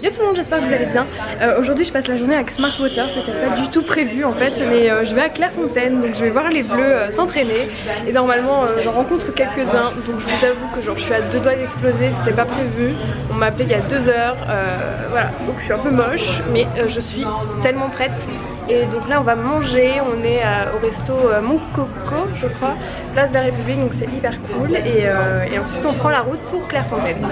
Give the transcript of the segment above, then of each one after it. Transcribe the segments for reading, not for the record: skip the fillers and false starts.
Yo tout le monde, j'espère que vous allez bien. Aujourd'hui je passe la journée avec Smart Water, c'était pas du tout prévu en fait, mais je vais à Clairefontaine, donc je vais voir les bleus s'entraîner et normalement j'en rencontre quelques-uns, donc je vous avoue que genre, je suis à deux doigts d'exploser, c'était pas prévu, on m'a appelé il y a 2 heures, voilà, donc je suis un peu moche, mais je suis tellement prête. Et donc là on va manger, on est au resto Mon Coco je crois, place de la République, donc c'est hyper cool et ensuite on prend la route pour Clairefontaine.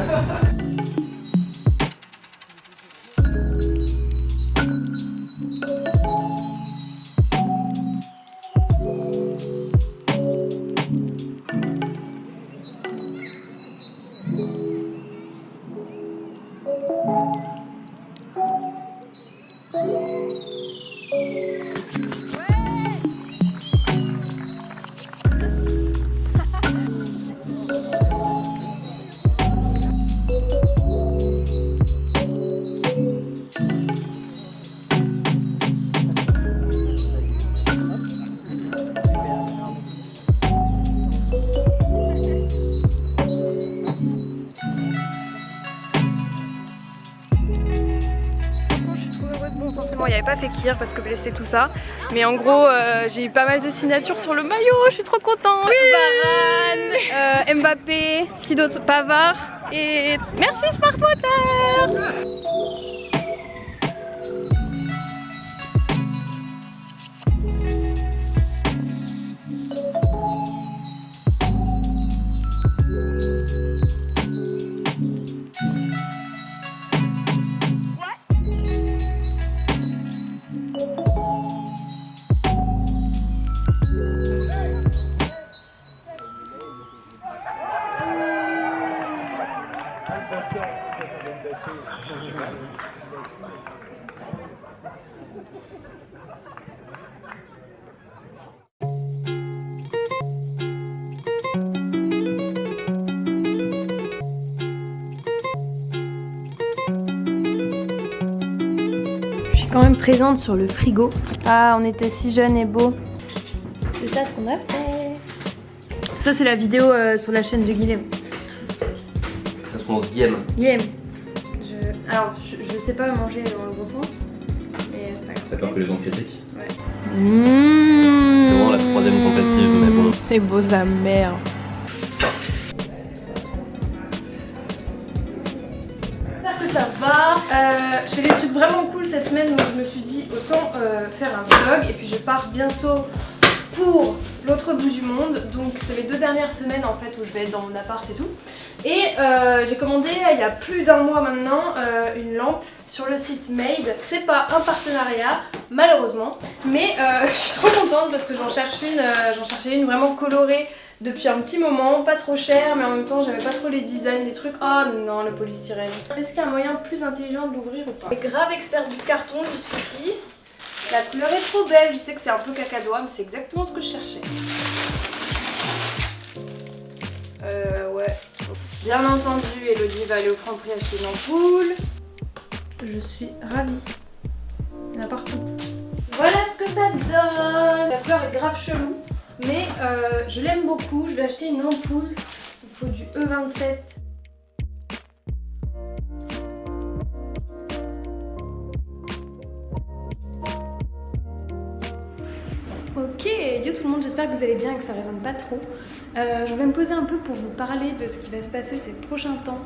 Forcément il n'y avait pas Fekir parce que blessé tout ça, mais en gros j'ai eu pas mal de signatures sur le maillot, je suis trop contente. Oui, Varane, Mbappé, qui d'autre, Pavard, et merci Smart Water. Je suis quand même présente sur le frigo. Ah, on était si jeunes et beaux. C'est ça ce qu'on a fait. Ça c'est la vidéo sur la chaîne de Guilhem. Ça se prononce Guilhem. Guilhem. Alors, je sais pas manger dans le bon sens, mais c'est pas grave. T'as peur que les gens critiquent? Ouais. C'est vraiment la 3e tentative, mais bon. C'est beau sa mère. J'espère que ça va. Je fais des trucs vraiment cool cette semaine, donc je me suis dit autant faire un vlog. Et puis je pars bientôt pour l'autre bout du monde. Donc c'est les 2 dernières semaines en fait où je vais être dans mon appart et tout. Et j'ai commandé il y a plus d'1 mois maintenant une lampe sur le site Made. C'est pas un partenariat malheureusement, mais je suis trop contente parce que j'en cherchais une vraiment colorée depuis un petit moment, pas trop chère, mais en même temps j'aimais pas trop les designs des trucs. Oh non, le polystyrène. Est-ce qu'il y a un moyen plus intelligent de l'ouvrir ou pas? Je suis grave experte du carton jusqu'ici. La couleur est trop belle, je sais que c'est un peu cacadois, mais c'est exactement ce que je cherchais. Ouais. Bien entendu, Elodie va aller au Franprix acheter une ampoule. Je suis ravie. Il y en a partout. Voilà ce que ça donne. La couleur est grave chelou, mais je l'aime beaucoup. Je vais acheter une ampoule. Il faut du E27. Ok, yo tout le monde, j'espère que vous allez bien et que ça résonne pas trop. Je vais me poser un peu pour vous parler de ce qui va se passer ces prochains temps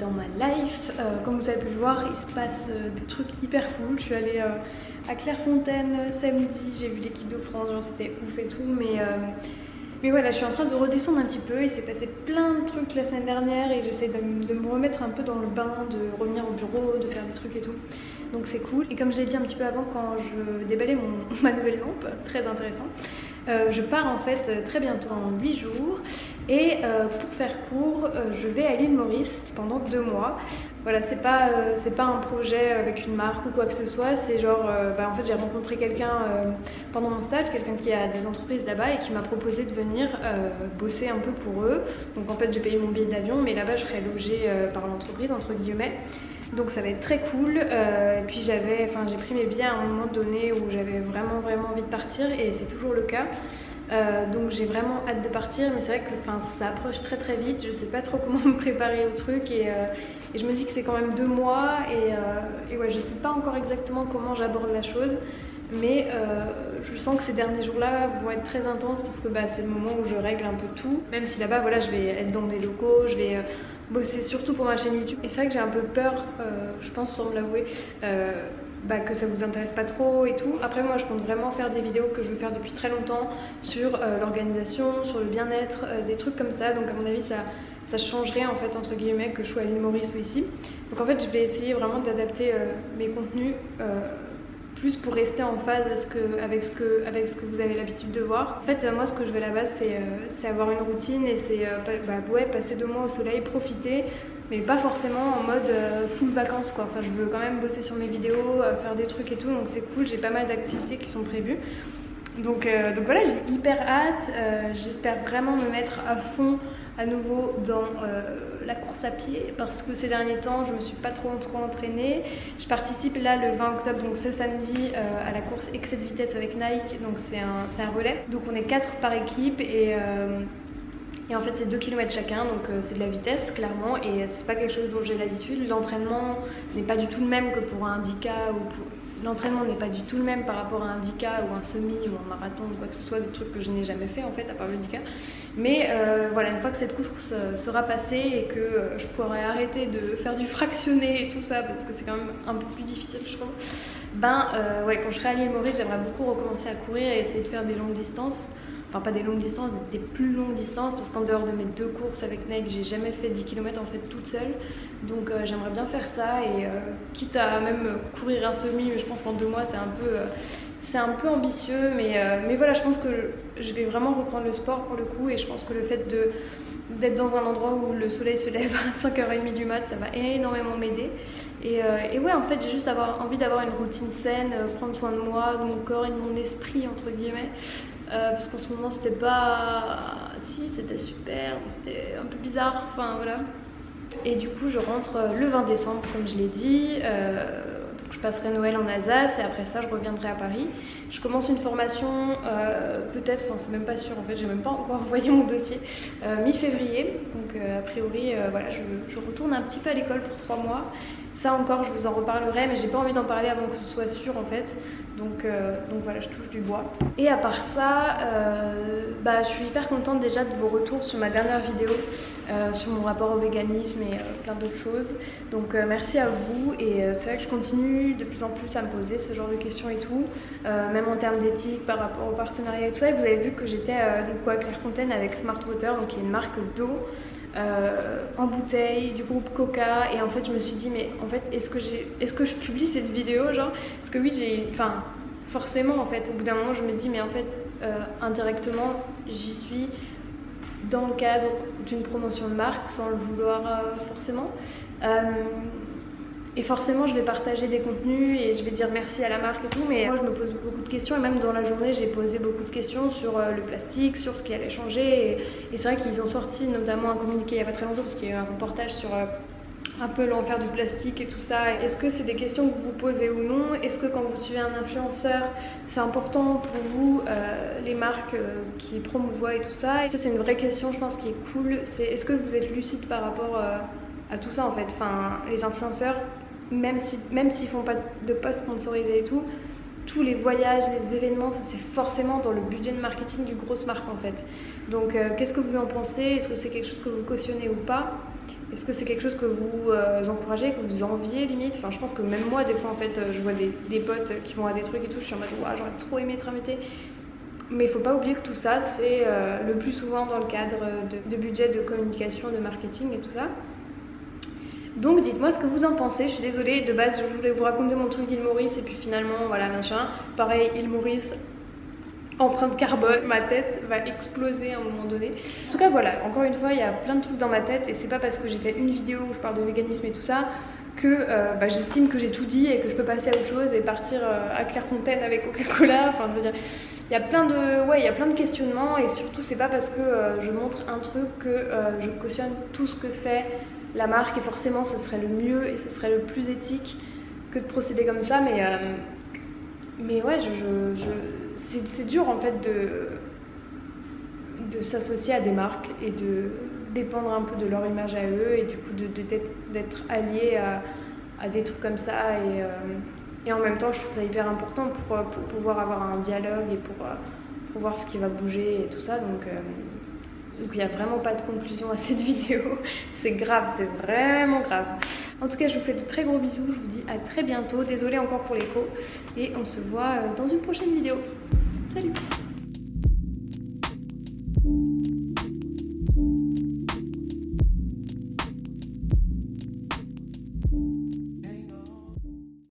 dans ma life. Comme vous avez pu le voir, il se passe des trucs hyper cool. Je suis allée à Clairefontaine samedi, j'ai vu l'équipe de France, genre c'était ouf et tout, mais voilà, je suis en train de redescendre un petit peu. Il s'est passé plein de trucs la semaine dernière et j'essaie de me remettre un peu dans le bain, de revenir au bureau, de faire des trucs et tout. Donc c'est cool. Et comme je l'ai dit un petit peu avant quand je déballais ma nouvelle lampe, très intéressant, je pars en fait très bientôt, dans 8 jours. Et pour faire court, je vais à l'île Maurice pendant 2 mois. Voilà, c'est pas un projet avec une marque ou quoi que ce soit, c'est genre, en fait j'ai rencontré quelqu'un pendant mon stage, quelqu'un qui a des entreprises là-bas et qui m'a proposé de venir bosser un peu pour eux. Donc en fait j'ai payé mon billet d'avion, mais là-bas je serai logée par l'entreprise, entre guillemets. Donc ça va être très cool. Et puis j'ai pris mes billets à un moment donné où j'avais vraiment envie de partir et c'est toujours le cas. Donc j'ai vraiment hâte de partir, mais c'est vrai que ça approche très très vite, je sais pas trop comment me préparer au truc et je me dis que c'est quand même 2 mois et ouais, je sais pas encore exactement comment j'aborde la chose, mais je sens que ces derniers jours-là vont être très intenses parce que c'est le moment où je règle un peu tout, même si là-bas voilà, je vais être dans des locaux, je vais bosser surtout pour ma chaîne YouTube et c'est vrai que j'ai un peu peur, je pense sans me l'avouer, que ça vous intéresse pas trop et tout. Après moi je compte vraiment faire des vidéos que je veux faire depuis très longtemps sur l'organisation, sur le bien-être, des trucs comme ça, donc à mon avis ça changerait en fait entre guillemets que je sois à l'île Maurice ou ici. Donc en fait je vais essayer vraiment d'adapter mes contenus plus pour rester en phase avec ce que vous avez l'habitude de voir. En fait moi ce que je veux là-bas c'est avoir une routine et c'est passer 2 mois au soleil, profiter, mais pas forcément en mode full vacances quoi. Enfin je veux quand même bosser sur mes vidéos, faire des trucs et tout, donc c'est cool, j'ai pas mal d'activités qui sont prévues. Donc voilà, j'ai hyper hâte, j'espère vraiment me mettre à fond à nouveau dans la course à pied parce que ces derniers temps je me suis pas trop entraînée. Je participe là le 20 octobre, donc ce samedi, à la course excès de vitesse avec Nike, donc c'est un relais. Donc on est 4 par équipe et en fait c'est 2 km chacun, donc c'est de la vitesse clairement et c'est pas quelque chose dont j'ai l'habitude. L'entraînement n'est pas du tout le même que pour un 10K L'entraînement n'est pas du tout le même par rapport à un 10K ou un semi ou un marathon ou quoi que ce soit, des trucs que je n'ai jamais fait en fait à part le 10K. Mais voilà, une fois que cette course sera passée et que je pourrai arrêter de faire du fractionné et tout ça parce que c'est quand même un peu plus difficile je trouve, ouais, quand je serai à l'île Maurice j'aimerais beaucoup recommencer à courir et essayer de faire des longues distances. Enfin pas des longues distances, des plus longues distances parce qu'en dehors de mes 2 courses avec Nike, j'ai jamais fait 10 km en fait toute seule. Donc j'aimerais bien faire ça et quitte à même courir un semi, je pense qu'en 2 mois c'est un peu ambitieux, mais voilà, je pense que je vais vraiment reprendre le sport pour le coup et je pense que le fait d'être dans un endroit où le soleil se lève à 5h30 du mat, ça va énormément m'aider. Et ouais, en fait, j'ai juste envie d'avoir une routine saine, prendre soin de moi, de mon corps et de mon esprit, entre guillemets. Parce qu'en ce moment, c'était pas... Si, c'était super, mais c'était un peu bizarre, enfin voilà. Et du coup, je rentre le 20 décembre, comme je l'ai dit. Donc je passerai Noël en Alsace et après ça, je reviendrai à Paris. Je commence une formation, peut-être, enfin c'est même pas sûr, en fait, j'ai même pas encore envoyé mon dossier, mi-février. Donc a priori, voilà, je retourne un petit peu à l'école pour 3 mois. Ça encore, je vous en reparlerai, mais j'ai pas envie d'en parler avant que ce soit sûr en fait. Donc voilà, je touche du bois. Et à part ça, je suis hyper contente déjà de vos retours sur ma dernière vidéo, sur mon rapport au véganisme et plein d'autres choses. Donc merci à vous et c'est vrai que je continue de plus en plus à me poser ce genre de questions et tout, même en termes d'éthique par rapport au partenariat et tout ça. Et vous avez vu que j'étais à Clairefontaine avec Smart Water, donc qui est une marque d'eau. En bouteille du groupe Coca et en fait je me suis dit mais en fait est-ce que je publie cette vidéo genre parce que oui forcément en fait au bout d'un moment je me dis mais en fait indirectement j'y suis dans le cadre d'une promotion de marque sans le vouloir forcément et forcément je vais partager des contenus et je vais dire merci à la marque et tout, mais moi je me pose beaucoup de questions et même dans la journée j'ai posé beaucoup de questions sur le plastique, sur ce qui allait changer et c'est vrai qu'ils ont sorti notamment un communiqué il n'y a pas très longtemps parce qu'il y a eu un reportage sur un peu l'enfer du plastique et tout ça. Est-ce que c'est des questions que vous vous posez ou non? Est-ce que quand vous suivez un influenceur c'est important pour vous les marques qui promouvoient et tout ça? Et ça c'est une vraie question je pense qui est cool, c'est est-ce que vous êtes lucide par rapport à tout ça en fait? Enfin les influenceurs même s'ils font pas de posts sponsorisés et tout, tous les voyages, les événements, c'est forcément dans le budget de marketing du grosse marque en fait. Donc qu'est-ce que vous en pensez? Est-ce que c'est quelque chose que vous cautionnez ou pas? Est-ce que c'est quelque chose que vous encouragez, que vous enviez limite? Enfin je pense que même moi des fois en fait je vois des potes qui vont à des trucs et tout, je suis en mode ouah, j'aurais trop aimé être invitée. Mais il faut pas oublier que tout ça c'est le plus souvent dans le cadre de budget de communication, de marketing et tout ça. Donc dites-moi ce que vous en pensez, je suis désolée, de base je voulais vous raconter mon truc d'île Maurice et puis finalement voilà machin. Pareil, île Maurice, empreinte carbone, ma tête va exploser à un moment donné. En tout cas voilà, encore une fois il y a plein de trucs dans ma tête et c'est pas parce que j'ai fait une vidéo où je parle de véganisme et tout ça que j'estime que j'ai tout dit et que je peux passer à autre chose et partir à Clairefontaine avec Coca-Cola, enfin je veux dire... Il y a plein de questionnements et surtout c'est pas parce que je montre un truc que je cautionne tout ce que fait la marque et forcément ce serait le mieux et ce serait le plus éthique que de procéder comme ça, mais ouais c'est dur en fait de s'associer à des marques et de dépendre un peu de leur image à eux et du coup d'être alliés à des trucs comme ça et en même temps je trouve ça hyper important pour pouvoir avoir un dialogue et pour voir ce qui va bouger et tout ça donc il n'y a vraiment pas de conclusion à cette vidéo, c'est grave, c'est vraiment grave. En tout cas je vous fais de très gros bisous, je vous dis à très bientôt, désolée encore pour l'écho et on se voit dans une prochaine vidéo. Salut!